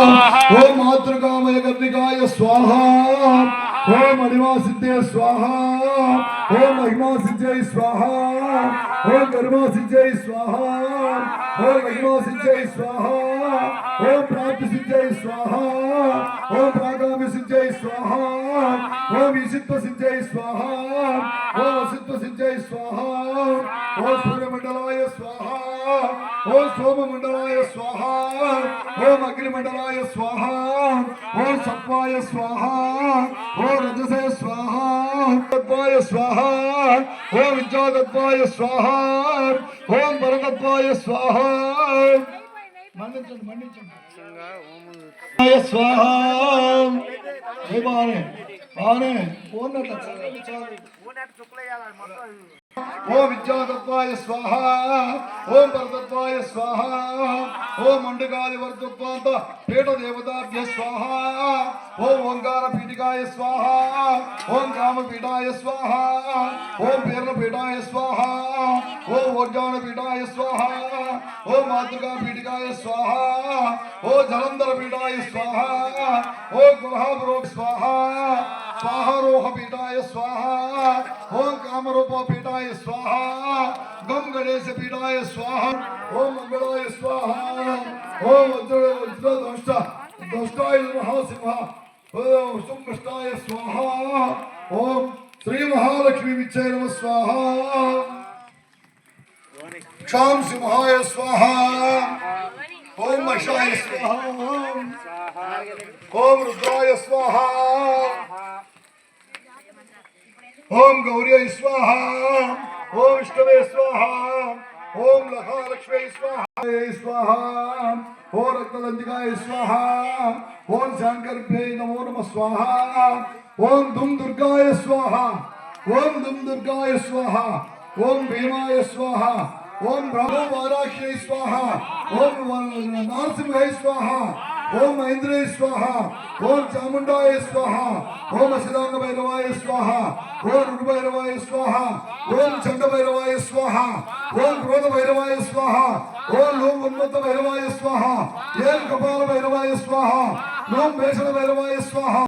ओम मातृकामय कर्णिकाय स्वाहा ओम अणिमा सिद्धे स्वाहा ओम महिमा सिद्धे स्वाहा ओम कर्मा सिद्धे स्वाहा ओम महिमा सिद्धे स्वाहा ओम प्राप्ति सिद्धे स्वाहा ओम प्रागामि सिद्धे स्वाहा ओम ईशित्व सिद्धे स्वाहा ओम असित्व सिद्धे स्वाहा ओम सूर्यमंडलाय स्वाहा ओम सोममंडलाय स्वाहा ओम अग्निमंडलाय स्वाहा ओम सत्वाय स्वाहा ओम रजसे स्वाहा तत्वाय स्वाहा ओम विद्यातत्वाय स्वाहा ओम परतत्वाय स्वाहा स्वाहा ओम विद्यातत्वाय स्वाहा ओम परतत्वाय स्वाहा ओम मंडकादिवर्तत्वांत पीठ देवताभ्य स्वाहा ओम ओंकार पीठिकाय स्वाहा ओम काम पीठाय स्वाहा ओम पेर्ण पीठाय स्वाहा ओम ओज्जान पीठाय स्वाहा ओम मातृका पीठिकाय स्वाहा ओम जलंधर पीठाय स्वाहा ओम ग्रहावरोह स्वाहा स्वाहारोह पीठाय स्वाहा ओम कामरूप पीठाय स्वाहा गम गणेश पीठाय स्वाहा ओम मंगलाय स्वाहा ओम द्रष्टाय महासिंह ओम सुकृष्टाय स्वाहा ओम श्री महालक्ष्मी विच्चय नमः स्वाहा क्षाम सिंहाय स्वाहा ओम मशाय स्वाहा ओम रुद्राय स्वाहा ओम गौरी स्वाहा ओम विष्णवे स्वाहा ओम लक्ष्मी स्वाहा स्वाहा ओम रक्तदंतिकाय स्वाहा ओम शंकरभ्ये नमो नमः स्वाहा ओम धूम दुर्गाय स्वाहा ओम धूम दुर्गाय स्वाहा ओम भीमाय स्वाहा ओम ब्रह्म वाराक्षी स्वाहा ओम नरसिंहाय स्वाहा ओम महेंद्राय स्वाहा ओम चामुंडाय स्वाहा ओम सिद्धांग भैरवाय स्वाहा ओम रुद्र भैरवाय स्वाहा ओम चंड भैरवाय स्वाहा ओम क्रोध भैरवाय स्वाहा ओम लोम उन्मत्त भैरवाय स्वाहा ओम कपाल भैरवाय स्वाहा ओम मेषण भैरवाय स्वाहा।